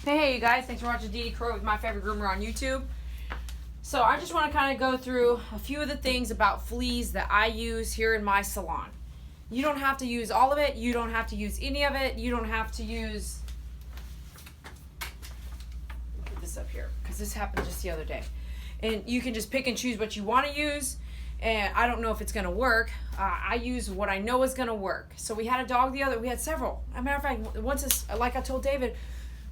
Hey you guys, thanks for watching Dee Crow with My Favorite Groomer on YouTube. So I just want to kind of go through a few of the things about fleas that I use here in my salon. You don't have to use all of it. You don't have to use any of it. You don't have to use... Put this up here because this happened just the other day. And you can just pick and choose what you want to use. And I don't know if it's going to work. I use what I know is going to work. So we had a dog we had several. As a matter of fact, like I told David,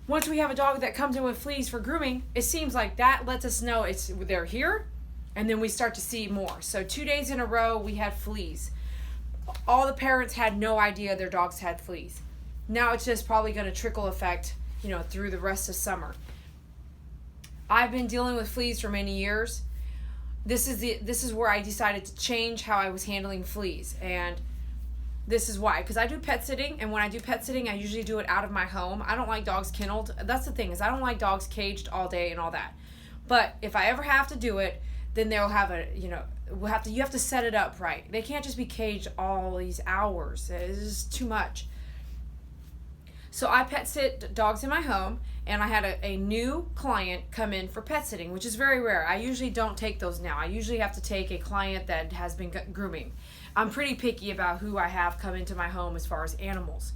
once we have a dog that comes in with fleas for grooming, it seems like that lets us know they're here, and then we start to see more. So 2 days in a row, we had fleas. All the parents had no idea their dogs had fleas. Now it's just probably going to trickle effect, through the rest of summer. I've been dealing with fleas for many years. This is where I decided to change how I was handling fleas, and this is why, because I do pet sitting, and when I do pet sitting, I usually do it out of my home. I don't like dogs kenneled. That's the thing, is I don't like dogs caged all day and all that. But if I ever have to do it, then they'll have you have to set it up right. They can't just be caged all these hours. It's just too much. So I pet sit dogs in my home, and I had a new client come in for pet sitting, which is very rare. I usually don't take those now. I usually have to take a client that has been grooming. I'm pretty picky about who I have come into my home as far as animals,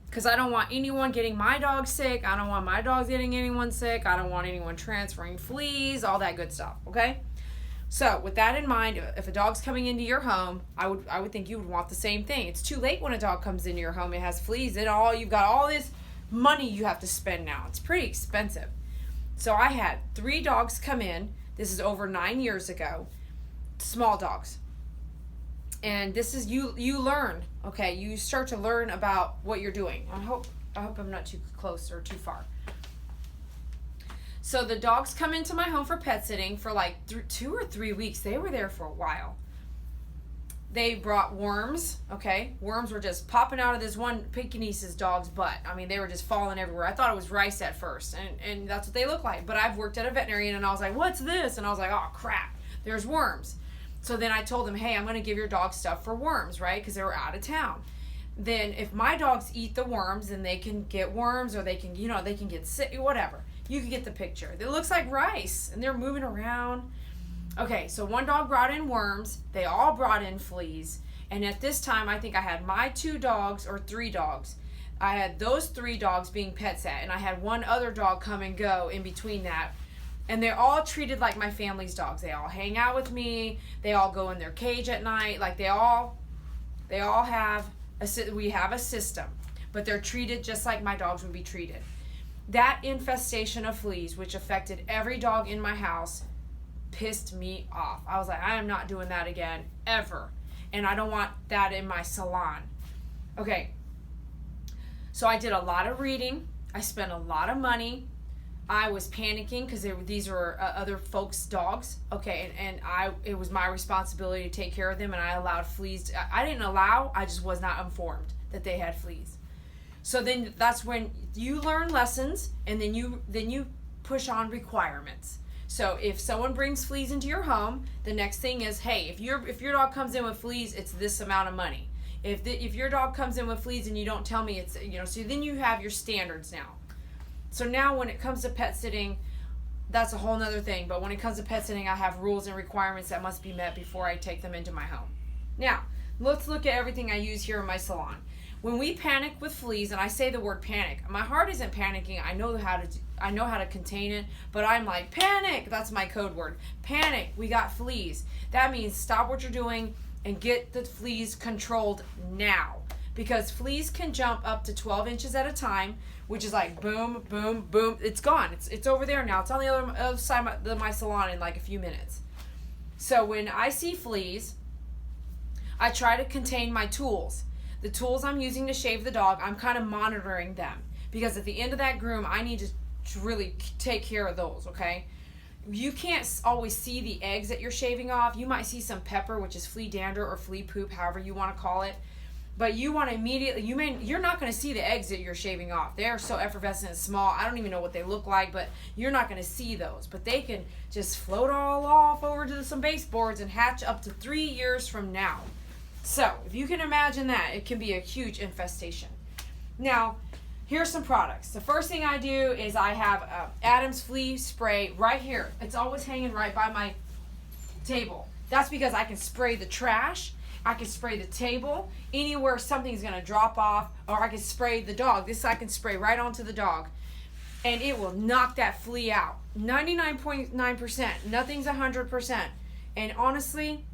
because I don't want anyone getting my dog sick. I don't want my dogs getting anyone sick. I don't want anyone transferring fleas, all that good stuff, okay? So with that in mind, if a dog's coming into your home, I would think you would want the same thing. It's too late when a dog comes into your home. It has fleas. You've got all this money you have to spend now. It's pretty expensive. So I had 3 dogs come in. This is over 9 years ago. Small dogs. And this is you learn, okay? You start to learn about what you're doing. I hope I'm not too close or too far. So the dogs come into my home for pet sitting for like 2 or 3 weeks. They were there for a while. They brought worms, okay? Worms were just popping out of this one Pekingese dog's butt. I mean, they were just falling everywhere. I thought it was rice at first, and that's what they look like. But I've worked at a veterinarian, and I was like, what's this? And I was like, oh, crap, there's worms. So then I told them, hey, I'm going to give your dog stuff for worms, right? Because they were out of town. Then if my dogs eat the worms, then they can get worms, or they can get sick, whatever. You can get the picture. It looks like rice, and they're moving around. Okay, so one dog brought in worms. They all brought in fleas. And at this time, I think I had my 2 dogs or 3 dogs. I had those 3 dogs being pet sat, and I had one other dog come and go in between that. And they're all treated like my family's dogs. They all hang out with me. They all go in their cage at night. Like they all have we have a system, but they're treated just like my dogs would be treated. That infestation of fleas, which affected every dog in my house, pissed me off. I was like, I am not doing that again, ever. And I don't want that in my salon. Okay. So I did a lot of reading. I spent a lot of money. I was panicking because these were other folks' dogs, okay, and it was my responsibility to take care of them, and I allowed fleas. I just was not informed that they had fleas. So then that's when you learn lessons, and then you push on requirements. So if someone brings fleas into your home, the next thing is, hey, if your dog comes in with fleas, it's this amount of money. If your dog comes in with fleas and you don't tell me, it's so then you have your standards now. So now when it comes to pet sitting, that's a whole nother thing. But when it comes to pet sitting, I have rules and requirements that must be met before I take them into my home. Now, let's look at everything I use here in my salon. When we panic with fleas, and I say the word panic, my heart isn't panicking. I know how to contain it, but I'm like, panic. That's my code word. Panic. We got fleas. That means stop what you're doing and get the fleas controlled now. Because fleas can jump up to 12 inches at a time, which is like boom, boom, boom. It's gone. It's over there now. It's on the other side of my salon in like a few minutes. So when I see fleas, I try to contain my tools. The tools I'm using to shave the dog, I'm kind of monitoring them. Because at the end of that groom, I need to really take care of those, okay? You can't always see the eggs that you're shaving off. You might see some pepper, which is flea dander or flea poop, however you want to call it. But you want to immediately, you're not going to see the eggs that you're shaving off. They're so effervescent and small. I don't even know what they look like, but you're not going to see those. But they can just float all off over to some baseboards and hatch up to 3 years from now. So if you can imagine that, it can be a huge infestation. Now, here's some products. The first thing I do is I have Adam's Flea Spray right here. It's always hanging right by my table. That's because I can spray the trash, I can spray the table, anywhere something's gonna drop off, or I can spray the dog. This I can spray right onto the dog, and it will knock that flea out. 99.9%, nothing's 100%. And honestly,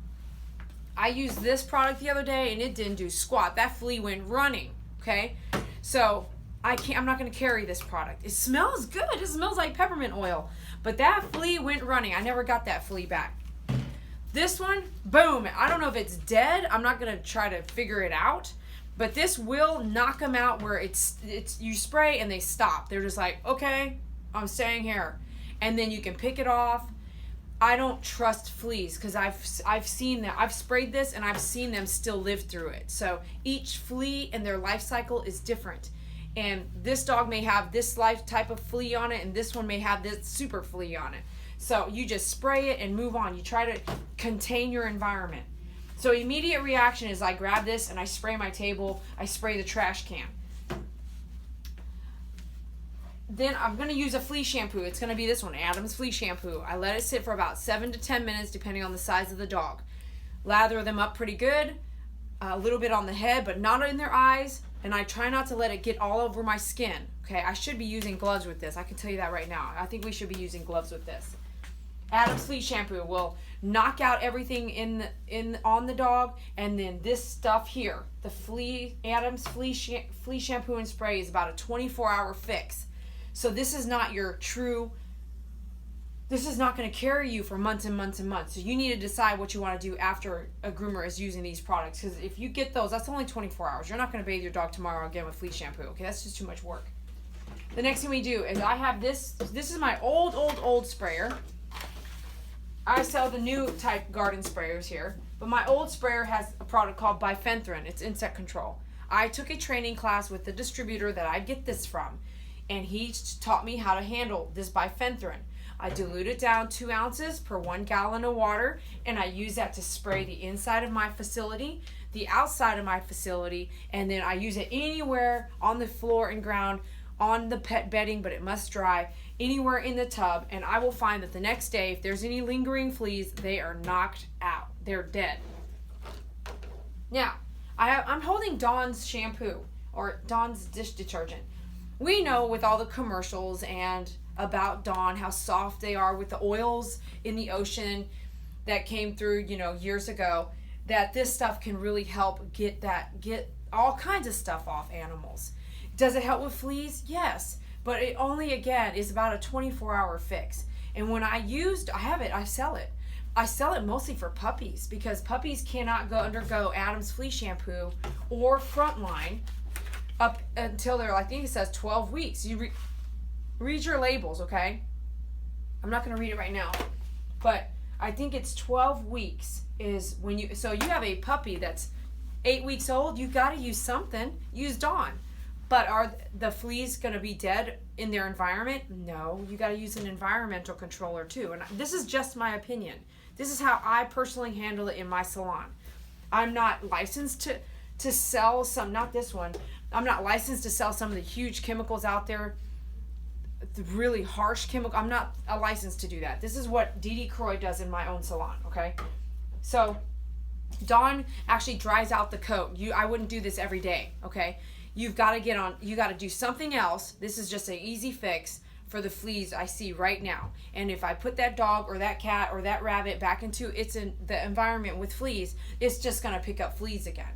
I used this product the other day and it didn't do squat. That flea went running, okay? So I'm not gonna carry this product. It smells good, it smells like peppermint oil, but that flea went running. I never got that flea back. This one, boom, I don't know if it's dead. I'm not gonna try to figure it out, but this will knock them out where it's you spray and they stop. They're just like, okay, I'm staying here. And then you can pick it off. I don't trust fleas because I've seen them. I've sprayed this and I've seen them still live through it. So each flea and their life cycle is different. And this dog may have this life type of flea on it and this one may have this super flea on it. So you just spray it and move on. You try to contain your environment. So immediate reaction is I grab this and I spray my table, I spray the trash can. Then I'm going to use a flea shampoo. It's going to be this one, Adam's Flea Shampoo. I let it sit for about 7 to 10 minutes depending on the size of the dog. Lather them up pretty good, a little bit on the head but not in their eyes, and I try not to let it get all over my skin. Okay, I should be using gloves with this. I can tell you that right now. I think we should be using gloves with this. Adam's Flea Shampoo will knock out everything on the dog, and then this stuff here, the Adam's Flea Shampoo and Spray is about a 24-hour fix. So this is not your true, this is not going to carry you for months and months and months. So you need to decide what you want to do after a groomer is using these products, because if you get those, that's only 24 hours. You're not going to bathe your dog tomorrow again with flea shampoo. Okay, that's just too much work. The next thing we do is I have this is my old sprayer. I sell the new type garden sprayers here, but my old sprayer has a product called Bifenthrin. It's insect control. I took a training class with the distributor that I get this from, and he taught me how to handle this Bifenthrin. I dilute it down 2 ounces per 1 gallon of water, and I use that to spray the inside of my facility, the outside of my facility, and then I use it anywhere on the floor and ground, on the pet bedding, but it must dry, anywhere in the tub, and I will find that the next day, if there's any lingering fleas, they are knocked out. They're dead. Now, I'm holding Dawn's shampoo, or Dawn's dish detergent. We know with all the commercials and about Dawn, how soft they are with the oils in the ocean that came through, years ago, that this stuff can really help get all kinds of stuff off animals. Does it help with fleas? Yes, but it only, again, is about a 24-hour fix. And when I sell it. I sell it mostly for puppies because puppies cannot undergo Adam's Flea Shampoo or Frontline up until they're, I think it says 12 weeks. You read your labels, okay? I'm not going to read it right now, but I think it's 12 weeks is when so you have a puppy that's 8 weeks old, you got to use something. Use Dawn. But are the fleas going to be dead in their environment? No, you got to use an environmental controller too. And this is just my opinion. This is how I personally handle it in my salon. I'm not licensed to sell some, not this one. I'm not licensed to sell some of the huge chemicals out there, the really harsh chemical. I'm not licensed to do that. This is what Dee Croy does in my own salon, okay? So Dawn actually dries out the coat. I wouldn't do this every day, okay? You've got to do something else. This is just an easy fix for the fleas I see right now. And if I put that dog or that cat or that rabbit back into the environment with fleas, it's just going to pick up fleas again.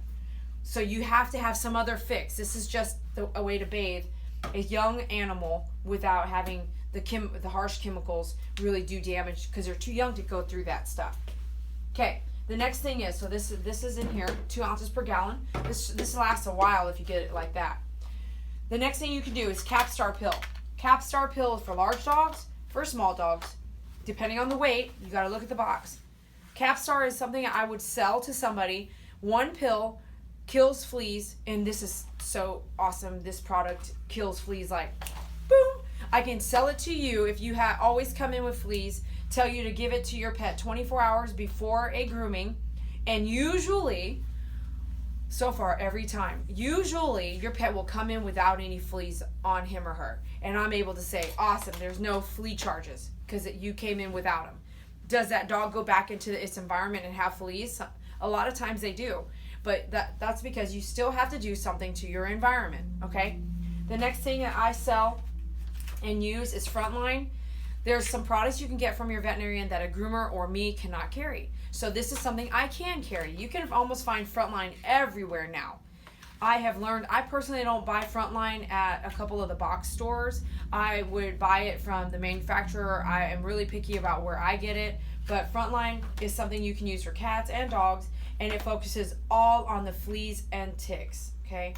So you have to have some other fix. This is just a way to bathe a young animal without having the harsh chemicals really do damage because they're too young to go through that stuff. Okay. The next thing is, so this is in here, 2 ounces per gallon. This lasts a while if you get it like that. The next thing you can do is Capstar pill. Capstar pill is for large dogs, for small dogs. Depending on the weight, you got to look at the box. Capstar is something I would sell to somebody. 1 pill kills fleas, and this is so awesome. This product kills fleas like boom. I can sell it to you if you always come in with fleas. Tell you to give it to your pet 24 hours before a grooming, and usually So far, every time. Usually, your pet will come in without any fleas on him or her. And I'm able to say, awesome, there's no flea charges because you came in without them. Does that dog go back into its environment and have fleas? A lot of times they do. But that's because you still have to do something to your environment, okay? The next thing that I sell and use is Frontline. There's some products you can get from your veterinarian that a groomer or me cannot carry. So this is something I can carry. You can almost find Frontline everywhere now. I have learned, I personally don't buy Frontline at a couple of the box stores. I would buy it from the manufacturer. I am really picky about where I get it. But Frontline is something you can use for cats and dogs, and it focuses all on the fleas and ticks, okay?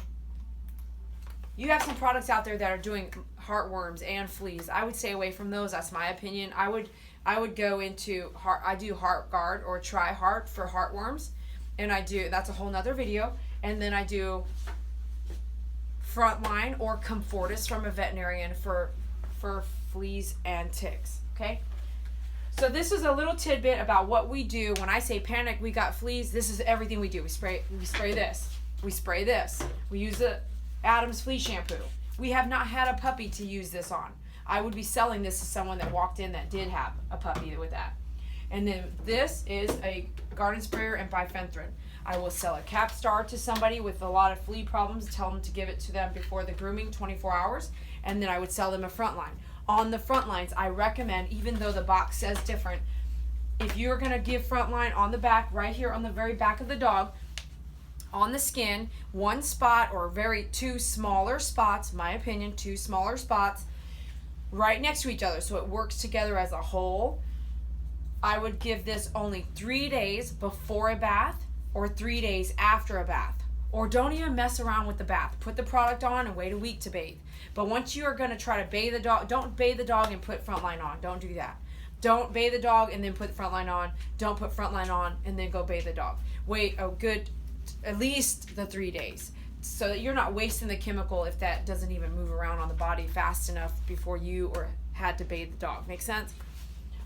You have some products out there that are doing heartworms and fleas. I would stay away from those. That's my opinion. I would go into I do HeartGuard or Try Heart for heartworms, and that's a whole nother video. And then I do Frontline or Comfortis from a veterinarian for fleas and ticks. Okay. So this is a little tidbit about what we do when I say panic. We got fleas. This is everything we do. We spray this. We spray this. We use the Adam's Flea Shampoo. We have not had a puppy to use this on. I would be selling this to someone that walked in that did have a puppy with that. And then this is a garden sprayer and Bifenthrin. I will sell a Capstar to somebody with a lot of flea problems, tell them to give it to them before the grooming, 24 hours, and then I would sell them a Frontline. On the Frontlines, I recommend, even though the box says different, if you're going to give Frontline on the back, right here on the very back of the dog, on the skin, one spot or two smaller spots, my opinion, two smaller spots, right next to each other so it works together as a whole. I would give this only 3 days before a bath or 3 days after a bath. Or don't even mess around with the bath. Put the product on and wait a week to bathe. But once you are going to try to bathe the dog, don't bathe the dog and put Frontline on. Don't do that. Don't bathe the dog and then put Frontline on. Don't put Frontline on and then go bathe the dog. Wait a good, at least the 3 days, so that you're not wasting the chemical if that doesn't even move around on the body fast enough before you or had to bathe the dog. Make sense?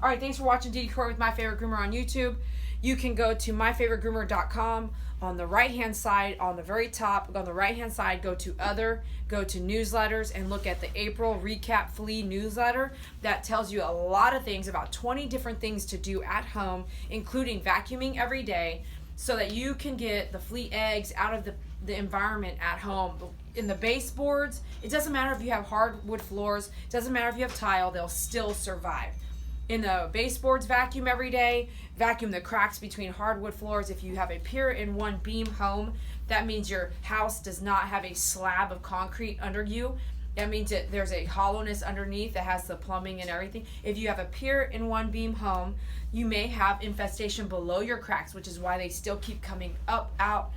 All right, thanks for watching Didi Corey with My Favorite Groomer on YouTube. You can go to myfavoritegroomer.com. On the right-hand side, on the very top, on the right-hand side, go to Other, go to Newsletters, and look at the April Recap Flea newsletter. That tells you a lot of things, about 20 different things to do at home, including vacuuming every day, so that you can get the flea eggs out of the environment at home. In the baseboards, it doesn't matter if you have hardwood floors, it doesn't matter if you have tile, they'll still survive. In the baseboards, vacuum every day. Vacuum the cracks between hardwood floors. If you have a pier in one beam home, that means your house does not have a slab of concrete under you. That means that there's a hollowness underneath that has the plumbing and everything. If you have a pier in one beam home, you may have infestation below your cracks, which is why they still keep coming out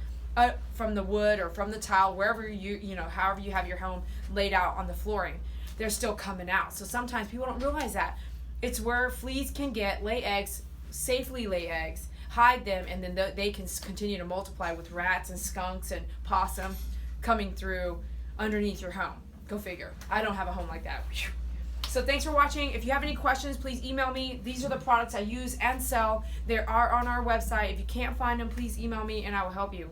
from the wood or from the tile, wherever however you have your home laid out on the flooring. They're still coming out. So sometimes people don't realize that. It's where fleas can lay eggs, safely lay eggs, hide them, and then they can continue to multiply with rats and skunks and possum coming through underneath your home. Go figure. I don't have a home like that. So thanks for watching. If you have any questions, please email me. These are the products I use and sell. They are on our website. If you can't find them, please email me and I will help you.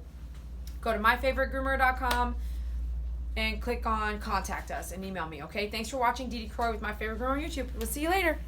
Go to myfavoritegroomer.com and click on Contact Us and email me, okay? Thanks for watching Didi Croy with My Favorite Groomer on YouTube. We'll see you later.